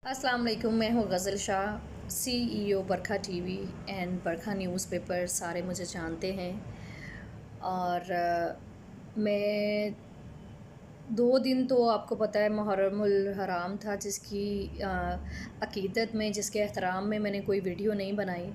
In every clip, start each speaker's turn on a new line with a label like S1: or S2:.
S1: अस्सलाम वालेकुम। मैं हूँ Ghazal Shah, CEO Barkha TV and Barkha newspaper. सारे मुझे जानते हैं। और मैं 2 दिन तो आपको पता है मुहर्रमुल हराम था, जिसकी अक़ीदत में, जिसके एहतराम में मैंने कोई वीडियो नहीं बनाई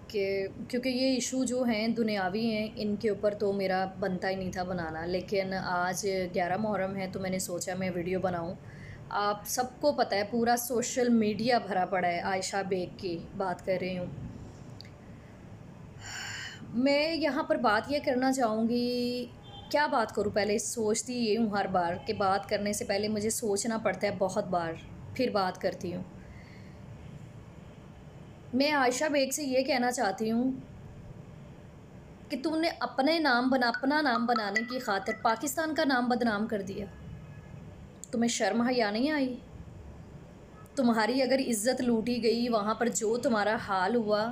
S1: कि क्योंकि ये इशू जो हैं दुनियावी हैं, इनके ऊपर तो मेरा बनता ही नहीं था बनाना। लेकिन आज 11 मुहर्रम है तो मैंने सोचा मैं वीडियो बनाऊं। आप सबको पता है, पूरा सोशल मीडिया भरा पड़ा है आयशा बेग की बात कर रही हूँ। मैं यहाँ पर बात ये करना चाहूँगी, क्या बात करूँ पहले सोचती ये हूँ हर बार कि बात करने से पहले मुझे सोचना पड़ता है बहुत बार, फिर बात करती हूँ। मैं आयशा बेग से ये कहना चाहती हूँ कि तुमने अपना नाम बनाने की खातिर पाकिस्तान का नाम बदनाम कर दिया। तुम्हें शर्म हया नहीं आई? तुम्हारी अगर इज़्ज़त लूटी गई वहाँ पर, जो तुम्हारा हाल हुआ,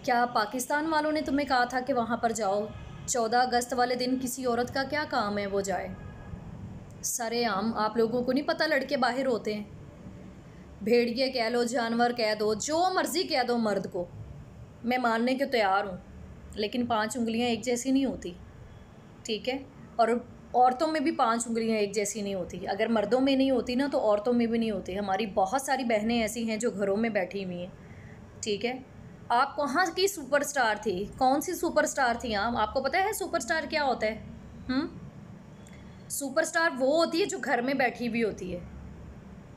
S1: क्या पाकिस्तान वालों ने तुम्हें कहा था कि वहाँ पर जाओ? 14 अगस्त वाले दिन किसी औरत का क्या काम है वो जाए? सरेआम आप लोगों को नहीं पता लड़के बाहर होते हैं? भेड़िए कह लो, जानवर कह दो, जो मर्ज़ी कह दो मर्द को, मैं मानने के तैयार हूँ। लेकिन 5 उंगलियाँ एक जैसी नहीं होती, ठीक है? और औरतों में भी 5 उंगलियाँ एक जैसी नहीं होती। अगर मर्दों में नहीं होती ना तो औरतों में भी नहीं होती। हमारी बहुत सारी बहनें ऐसी हैं जो घरों में बैठी हुई हैं, ठीक है? आप कहाँ की सुपरस्टार थी? कौन सी सुपरस्टार थी आप? आपको पता है सुपरस्टार क्या होता है? सुपरस्टार वो होती है जो घर में बैठी हुई होती है,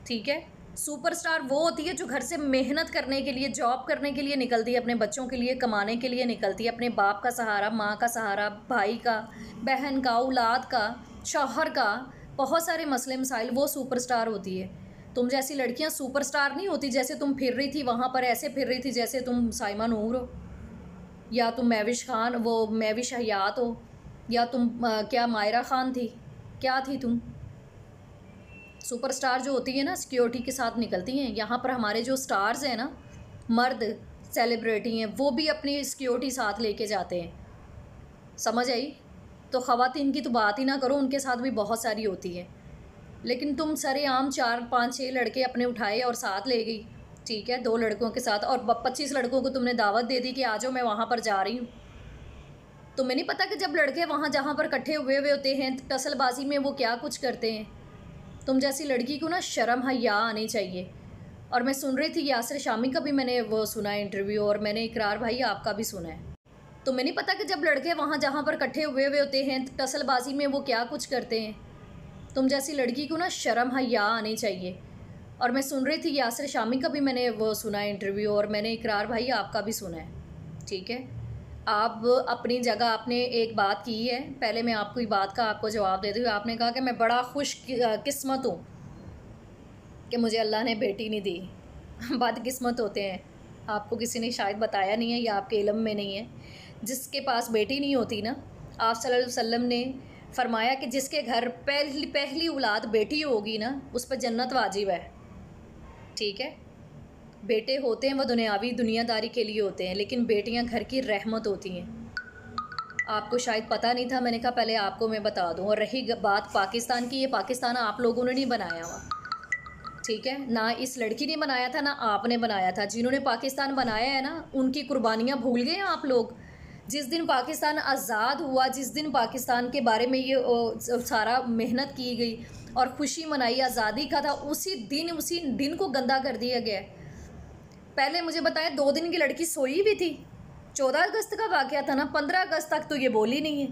S1: ठीक है? सुपरस्टार वो होती है जो घर से मेहनत करने के लिए, जॉब करने के लिए निकलती है, अपने बच्चों के लिए कमाने के लिए निकलती है, अपने बाप का सहारा, माँ का सहारा, भाई का, बहन का, औलाद का, शौहर का, बहुत सारे मसले मसाइल, वो सुपरस्टार होती है। तुम जैसी लड़कियां सुपरस्टार नहीं होती। जैसे तुम फिर रही थी वहाँ पर, ऐसे फिर रही थी जैसे तुम साइमा नूर हो, या तुम महविश खान, वो महविश हयात हो, या तुम क्या मायरा खान थी, क्या थी तुम? सुपरस्टार जो होती है ना, सिक्योरिटी के साथ निकलती हैं। यहाँ पर हमारे जो स्टार्स हैं ना, मर्द सेलिब्रिटी हैं, वो भी अपनी सिक्योरिटी साथ लेके जाते हैं। समझ आई? तो ख़वातीन की तो बात ही ना करो, उनके साथ भी बहुत सारी होती है। लेकिन तुम सरेआम 4, 5, 6 लड़के अपने उठाए और साथ ले गई, ठीक है, 2 लड़कों के साथ, और 25 लड़कों को तुमने दावत दे दी कि आ जाओ मैं वहाँ पर जा रही हूँ। तुम्हें नहीं पता कि जब लड़के वहाँ जहाँ पर इकट्ठे हुए होते हैं टसलबाजी में, वो क्या कुछ करते हैं? तुम जैसी लड़की को ना शर्म हया आनी चाहिए। और मैं सुन रही थी यासिर शामी का भी मैंने वो सुना है इंटरव्यू, और मैंने इकरार भाई आपका भी सुना है। तुम्हें नहीं पता कि जब लड़के वहाँ जहाँ पर इकट्ठे हुए होते हैं टसलबाजी में, वो क्या कुछ करते हैं? तुम जैसी लड़की को ना शर्म हया आनी चाहिए। और मैं सुन रही थी यासिर शामी का भी मैंने वो सुना है इंटरव्यू, और मैंने इकरार भाई आपका भी सुना है, ठीक है? आप अपनी जगह आपने एक बात की है। पहले मैं आपकी बात का आपको जवाब देती हूँ। आपने कहा कि मैं बड़ा खुश किस्मत हूँ कि मुझे अल्लाह ने बेटी नहीं दी। बदकिस्मत होते हैं, आपको किसी ने शायद बताया नहीं है या आपके इल्म में नहीं है। जिसके पास बेटी नहीं होती ना, आप सल्लल्लाहु अलैहि वसल्लम ने फरमाया कि जिसके घर पहली औलाद बेटी होगी ना, उस पर जन्नत वाजिब है, ठीक है? बेटे होते हैं वो दुनियादारी के लिए होते हैं, लेकिन बेटियां घर की रहमत होती हैं। आपको शायद पता नहीं था, मैंने कहा पहले आपको मैं बता दूं। और रही बात पाकिस्तान की, ये पाकिस्तान आप लोगों ने नहीं बनाया हुआ, ठीक है? ना इस लड़की ने बनाया था, ना आपने बनाया था। जिन्होंने पाकिस्तान बनाया है ना, उनकी कुर्बानियाँ भूल गए हैं आप लोग। जिस दिन पाकिस्तान आज़ाद हुआ, जिस दिन पाकिस्तान के बारे में ये सारा मेहनत की गई और खुशी मनाई आज़ादी का था, उसी दिन को गंदा कर दिया गया। पहले मुझे बताया 2 दिन की लड़की सोई भी थी। 14 अगस्त का वाक़या था ना, 15 अगस्त तक तो ये बोली नहीं है।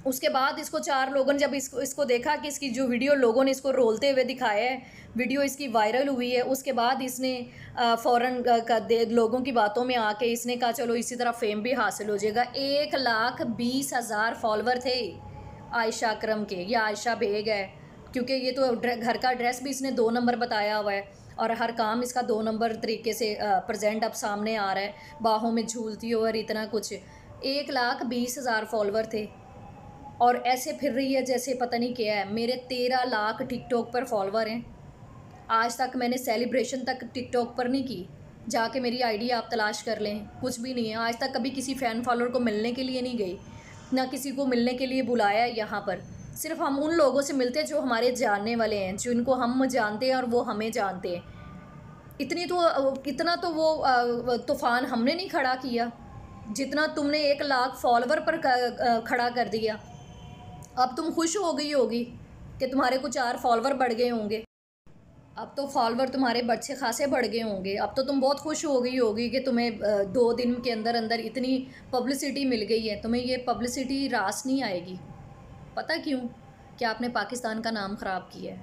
S1: उसके बाद इसको 4 लोगों ने जब इसको देखा कि इसकी जो वीडियो लोगों ने इसको रोलते हुए दिखाया है, वीडियो इसकी वायरल हुई है, उसके बाद इसने फ़ौरन लोगों की बातों में आके इसने कहा चलो इसी तरह फेम भी हासिल हो जाएगा। 1,20,000 फॉलोवर थे आयशा अकरम के, या आयशा बेग है, क्योंकि ये तो घर का एड्रेस भी इसने 2 नंबर बताया हुआ है, और हर काम इसका 2 नंबर तरीके से प्रेजेंट अब सामने आ रहा है, बाहों में झूलती हो और इतना कुछ। 1,20,000 फॉलोवर थे, और ऐसे फिर रही है जैसे पता नहीं क्या है। मेरे 13 लाख टिकटॉक पर फॉलोवर हैं। आज तक मैंने सेलिब्रेशन तक टिकटॉक पर नहीं की। जाके मेरी आईडी आप तलाश कर लें, कुछ भी नहीं है। आज तक कभी किसी फ़ैन फॉलोअर को मिलने के लिए नहीं गई, ना किसी को मिलने के लिए बुलाया है यहाँ पर। सिर्फ हम उन लोगों से मिलते हैं जो हमारे जानने वाले हैं, जिनको हम जानते हैं और वो हमें जानते हैं। इतना तो वो तूफ़ान हमने नहीं खड़ा किया जितना तुमने 1 लाख फॉलोवर पर खड़ा कर दिया। अब तुम खुश हो गई होगी कि तुम्हारे कुछ 4 फॉलोवर बढ़ गए होंगे। अब तो फॉलोवर तुम्हारे अच्छे खासे बढ़ गए होंगे। अब तो तुम बहुत खुश हो गई होगी कि तुम्हें 2 दिन के अंदर अंदर इतनी पब्लिसिटी मिल गई है। तुम्हें ये पब्लिसिटी रास नहीं आएगी। पता क्यों? कि आपने पाकिस्तान का नाम ख़राब किया है,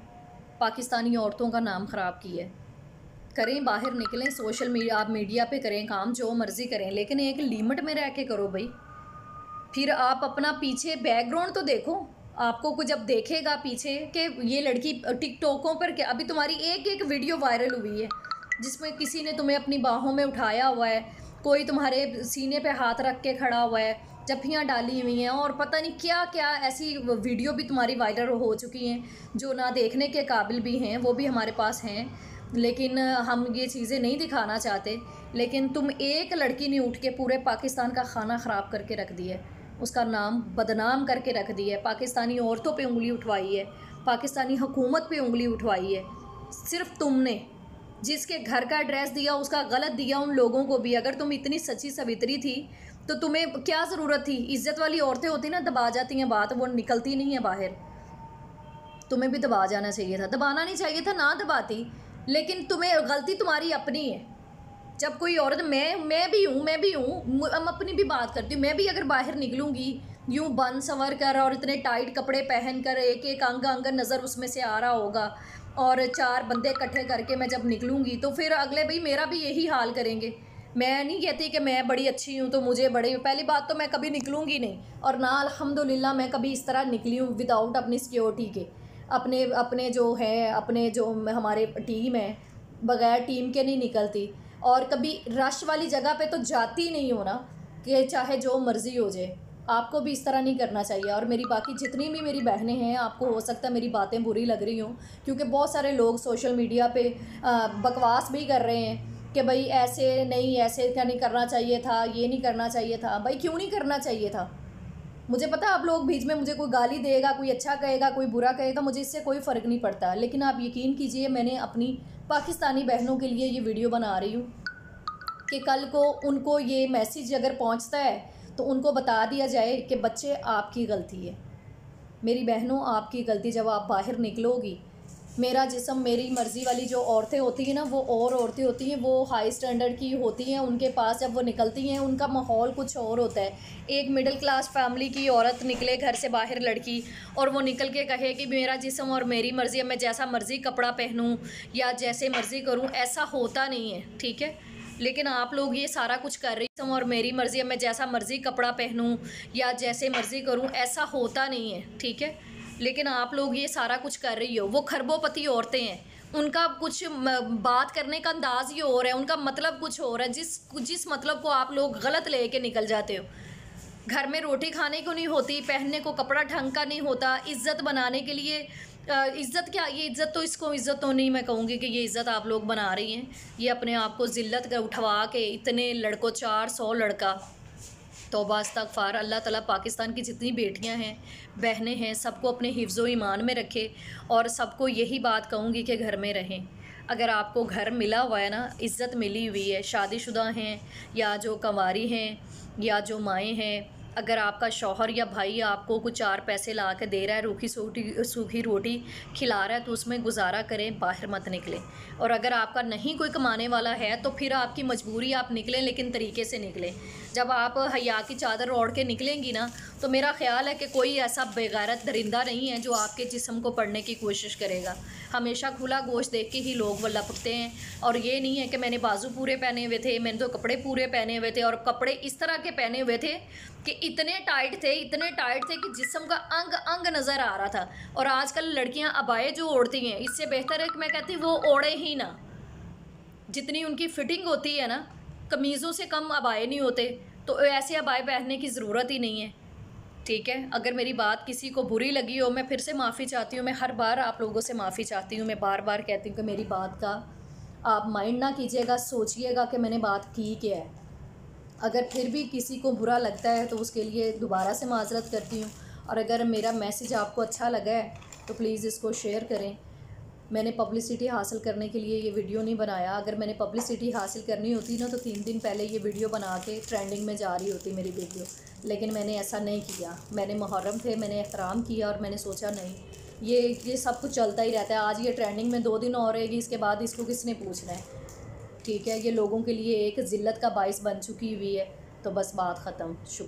S1: पाकिस्तानी औरतों का नाम ख़राब किया है। करें, बाहर निकलें, सोशल मीडिया, आप मीडिया पे करें काम, जो मर्ज़ी करें, लेकिन एक लिमिट में रह के करो भाई। फिर आप अपना पीछे बैकग्राउंड तो देखो। आपको कुछ जब देखेगा पीछे कि ये लड़की टिकटॉकों पर क्या, अभी तुम्हारी एक वीडियो वायरल हुई है जिसमें किसी ने तुम्हें अपनी बाहों में उठाया हुआ है, कोई तुम्हारे सीने पे हाथ रख के खड़ा हुआ है, जफ्फियाँ डाली हुई हैं और पता नहीं क्या क्या ऐसी वीडियो भी तुम्हारी वायरल हो चुकी हैं जो ना देखने के काबिल भी हैं, वो भी हमारे पास हैं, लेकिन हम ये चीज़ें नहीं दिखाना चाहते। लेकिन तुम एक लड़की ने उठ के पूरे पाकिस्तान का खाना ख़राब करके रख दिया है, उसका नाम बदनाम करके रख दिया है, पाकिस्तानी औरतों पे उंगली उठवाई है, पाकिस्तानी हुकूमत पे उंगली उठवाई है। सिर्फ तुमने जिसके घर का एड्रेस दिया उसका गलत दिया उन लोगों को भी। अगर तुम इतनी सच्ची सवित्री थी तो तुम्हें क्या ज़रूरत थी? इज़्ज़त वाली औरतें होती ना, दबा जाती हैं बात, वो निकलती नहीं है बाहर। तुम्हें भी दबा जाना चाहिए था, दबाना नहीं चाहिए था, ना दबाती। लेकिन तुम्हें गलती तुम्हारी अपनी है। जब कोई औरत, मैं भी हूँ, हम अपनी भी बात करती हूँ। मैं भी अगर बाहर निकलूँगी यूँ बन संवर कर और इतने टाइट कपड़े पहन कर, एक एक अंग नज़र उसमें से आ रहा होगा और 4 बंदे इकट्ठे करके मैं जब निकलूँगी तो फिर अगले भाई मेरा भी यही हाल करेंगे। मैं नहीं कहती कि मैं बड़ी अच्छी हूँ तो मुझे बड़ी, पहली बात तो मैं कभी निकलूँगी नहीं, और ना अल्हम्दुलिल्लाह मैं कभी इस तरह निकली हूँ विदाउट अपनी सिक्योरिटी के। अपने जो है, अपने जो हमारे टीम है, बग़ैर टीम के नहीं निकलती, और कभी रश वाली जगह पे तो जाती नहीं हो ना, कि चाहे जो मर्ज़ी हो जाए। आपको भी इस तरह नहीं करना चाहिए। और मेरी बाकी जितनी भी मेरी बहनें हैं, आपको हो सकता है मेरी बातें बुरी लग रही हों, क्योंकि बहुत सारे लोग सोशल मीडिया पे बकवास भी कर रहे हैं कि भाई ऐसे नहीं, ऐसे क्या नहीं करना चाहिए था, ये नहीं करना चाहिए था। भाई क्यों नहीं करना चाहिए था? मुझे पता आप लोग बीच में मुझे कोई गाली देगा, कोई अच्छा कहेगा, कोई बुरा कहेगा, मुझे इससे कोई फ़र्क नहीं पड़ता। लेकिन आप यकीन कीजिए, मैंने अपनी पाकिस्तानी बहनों के लिए ये वीडियो बना रही हूँ कि कल को उनको ये मैसेज अगर पहुँचता है तो उनको बता दिया जाए कि बच्चे आपकी गलती है, मेरी बहनों आपकी गलती। जब आप बाहर निकलोगी, मेरा जिस्म मेरी मर्ज़ी वाली जो औरतें होती हैं ना, वो और औरतें होती हैं, वो हाई स्टैंडर्ड की होती हैं। उनके पास जब वो निकलती हैं उनका माहौल कुछ और होता है। एक मिडिल क्लास फैमिली की औरत निकले घर से बाहर, लड़की, और वो निकल के कहे कि मेरा जिस्म और मेरी मर्ज़ी है, मैं जैसा मर्ज़ी कपड़ा पहनूं या जैसे मर्ज़ी करूं, ऐसा होता नहीं है, ठीक है। लेकिन आप लोग ये सारा कुछ कर रही हैं, और मेरी मर्ज़ी है, मैं जैसा मर्ज़ी कपड़ा पहनूं या जैसे मर्ज़ी करूं, ऐसा होता नहीं है, ठीक है। लेकिन आप लोग ये सारा कुछ कर रही हो। वो खरबोपति औरतें हैं, उनका कुछ बात करने का अंदाज़ ही और है, उनका मतलब कुछ और है, जिस मतलब को आप लोग गलत ले के निकल जाते हो। घर में रोटी खाने को नहीं होती, पहनने को कपड़ा ढंग का नहीं होता, इज़्ज़त बनाने के लिए इज़्ज़त क्या, ये इज़्ज़त तो, इसको इज़्ज़त तो नहीं मैं कहूँगी कि ये इज़्ज़त आप लोग बना रही हैं। ये अपने आप को ज़िल्लत उठवा के इतने लड़कों, 400 लड़का, तौबा इस्तग़फ़ार। अल्लाह ताला पाकिस्तान की जितनी बेटियां हैं, बहनें हैं, सबको अपने हिफ्ज़ो ईमान में रखे, और सबको यही बात कहूँगी कि घर में रहें। अगर आपको घर मिला हुआ है ना, इज़्ज़त मिली हुई है, शादीशुदा हैं या जो कंवारी हैं या जो माएँ हैं, अगर आपका शौहर या भाई आपको कुछ 4 पैसे ला के दे रहा है, सूखी रोटी खिला रहा है, तो उसमें गुजारा करें, बाहर मत निकलें। और अगर आपका नहीं कोई कमाने वाला है तो फिर आपकी मजबूरी, आप निकलें, लेकिन तरीके से निकलें। जब आप हया की चादर ओढ़ के निकलेंगी ना, तो मेरा ख़्याल है कि कोई ऐसा बेगैरत दरिंदा नहीं है जो आपके जिस्म को पढ़ने की कोशिश करेगा। हमेशा खुला गोश्त देख के ही लोग वो लपकते हैं, और ये नहीं है कि मैंने बाजू पूरे पहने हुए थे, मैंने तो कपड़े पूरे पहने हुए थे, और कपड़े इस तरह के पहने हुए थे कि इतने टाइट थे कि जिस्म का अंग अंग नज़र आ रहा था। और आजकल लड़कियां अबाए जो ओढ़ती हैं, इससे बेहतर है कि मैं कहती वो ओढ़े ही ना। जितनी उनकी फ़िटिंग होती है ना, कमीज़ों से कम अबाए नहीं होते, तो ऐसे अबाए पहनने की ज़रूरत ही नहीं है, ठीक है। अगर मेरी बात किसी को बुरी लगी हो, मैं फिर से माफ़ी चाहती हूँ। मैं हर बार आप लोगों से माफ़ी चाहती हूँ, मैं बार बार कहती हूँ कि मेरी बात का आप माइंड ना कीजिएगा, सोचिएगा कि मैंने बात की क्या है। अगर फिर भी किसी को बुरा लगता है तो उसके लिए दोबारा से माज़रत करती हूँ। और अगर मेरा मैसेज आपको अच्छा लगा है तो प्लीज़ इसको शेयर करें। मैंने पब्लिसिटी हासिल करने के लिए ये वीडियो नहीं बनाया। अगर मैंने पब्लिसिटी हासिल करनी होती ना तो 3 दिन पहले ये वीडियो बना के ट्रेंडिंग में जा रही होती मेरी वीडियो, लेकिन मैंने ऐसा नहीं किया। मैंने मुहर्रम थे, मैंने एहतराम किया और मैंने सोचा नहीं, ये सब कुछ चलता ही रहता है। आज ये ट्रेंडिंग में 2 दिन और रहेगी, इसके बाद इसको किसने पूछना है। ठीक है, ये लोगों के लिए एक ज़िल्लत का बाइस बन चुकी हुई है। तो बस बात ख़त्म। शुक्रिया।